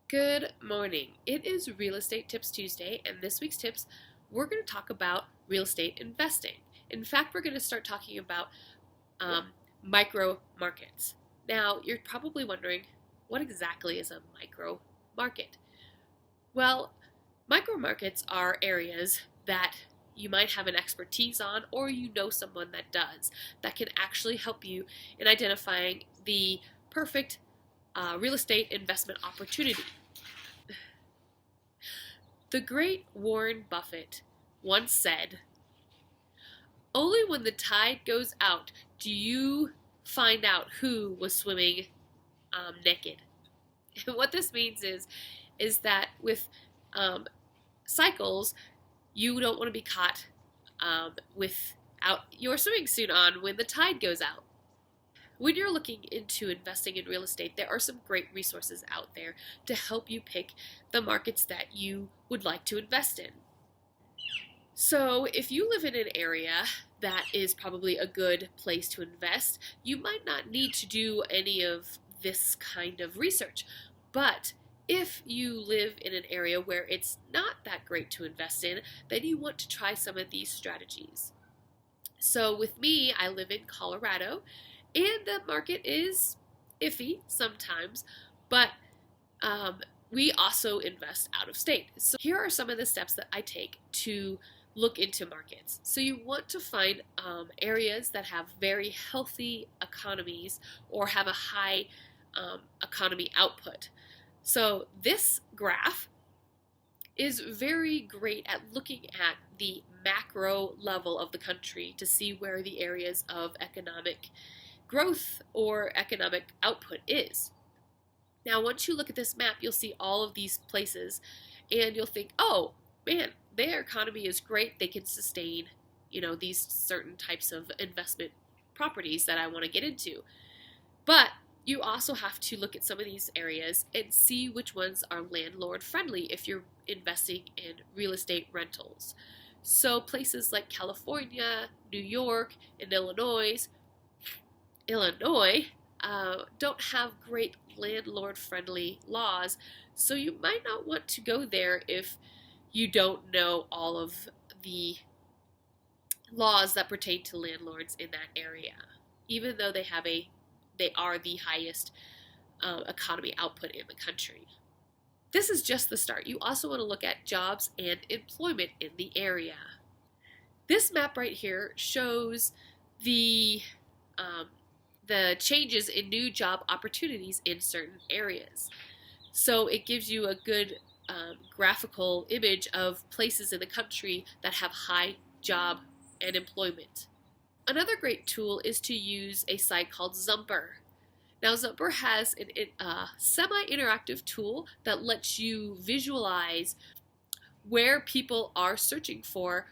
Good morning. It is Real Estate Tips Tuesday, and this week's tips, we're going to talk about real estate investing. In fact, we're going to start talking about micro markets. Now, you're probably wondering, what exactly is a micro market? Well, micro markets are areas that you might have an expertise on, or you know someone that does, that can actually help you in identifying the perfect real estate investment opportunity. The great Warren Buffett once said, "Only when the tide goes out do you find out who was swimming naked." And what this means is that with cycles, you don't want to be caught without your swimming suit on when the tide goes out. When you're looking into investing in real estate, there are some great resources out there to help you pick the markets that you would like to invest in. So, if you live in an area that is probably a good place to invest, you might not need to do any of this kind of research. But if you live in an area where it's not that great to invest in, then you want to try some of these strategies. So, with me, I live in Colorado, and the market is iffy sometimes, but we also invest out of state. So here are some of the steps that I take to look into markets. So you want to find areas that have very healthy economies or have a high economy output. So this graph is very great at looking at the macro level of the country to see where the areas of economic growth or economic output is. Now, once you look at this map, you'll see all of these places and you'll think, oh man, their economy is great. They can sustain, these certain types of investment properties that I want to get into. But you also have to look at some of these areas and see which ones are landlord friendly if you're investing in real estate rentals. So places like California, New York, and Illinois don't have great landlord-friendly laws, so you might not want to go there if you don't know all of the laws that pertain to landlords in that area, even though they are the highest economy output in the country. This is just the start. You also want to look at jobs and employment in the area. This map right here shows the changes in new job opportunities in certain areas. So it gives you a good graphical image of places in the country that have high job and employment. Another great tool is to use a site called Zumper. Now, Zumper has a semi-interactive tool that lets you visualize where people are searching for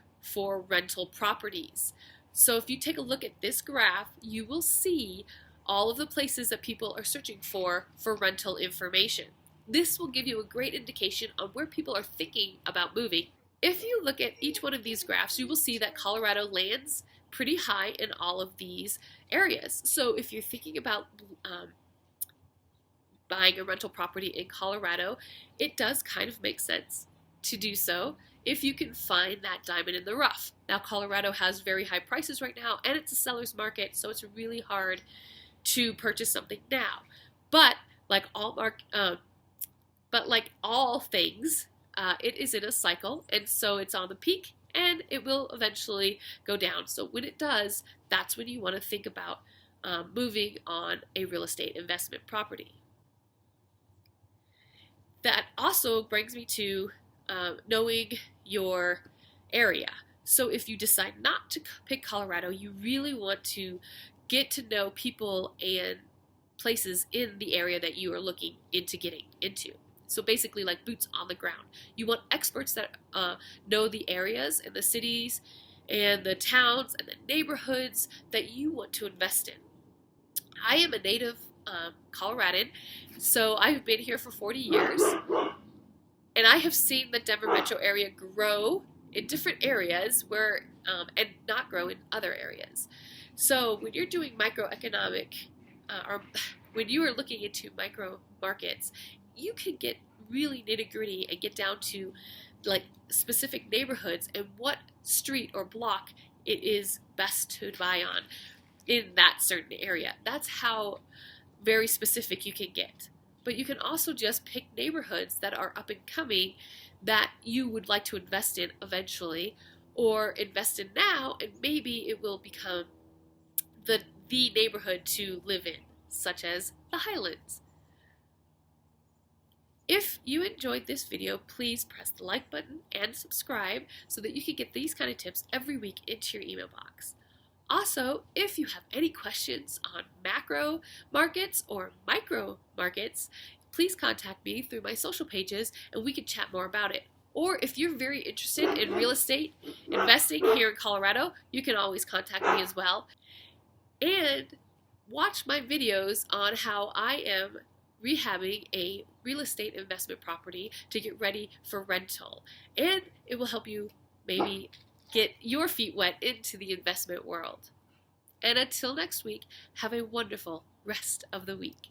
rental properties. So if you take a look at this graph, you will see all of the places that people are searching for rental information. This will give you a great indication on where people are thinking about moving. If you look at each one of these graphs, you will see that Colorado lands pretty high in all of these areas. So if you're thinking about buying a rental property in Colorado, it does kind of make sense to do so if you can find that diamond in the rough. Now, Colorado has very high prices right now, and it's a seller's market, so it's really hard to purchase something now. But like all things, it is in a cycle, and so it's on the peak, and it will eventually go down. So when it does, that's when you want to think about moving on a real estate investment property. That also brings me to knowing your area. So if you decide not to pick Colorado, you really want to get to know people and places in the area that you are looking into getting into. So basically like boots on the ground. You want experts that know the areas and the cities and the towns and the neighborhoods that you want to invest in. I am a native Coloradan, so I've been here for 40 years. And I have seen the Denver metro area grow in different areas and not grow in other areas. So when you're doing microeconomic, or when you are looking into micro markets, you can get really nitty-gritty and get down to like specific neighborhoods and what street or block it is best to buy on in that certain area. That's how very specific you can get. But you can also just pick neighborhoods that are up and coming that you would like to invest in eventually, or invest in now, and maybe it will become the neighborhood to live in, such as the Highlands. If you enjoyed this video, please press the like button and subscribe so that you can get these kind of tips every week into your email box. Also, if you have any questions on macro markets or micro markets, please contact me through my social pages and we can chat more about it. Or if you're very interested in real estate investing here in Colorado, you can always contact me as well. And watch my videos on how I am rehabbing a real estate investment property to get ready for rental. And it will help you maybe get your feet wet into the investment world. And until next week, have a wonderful rest of the week.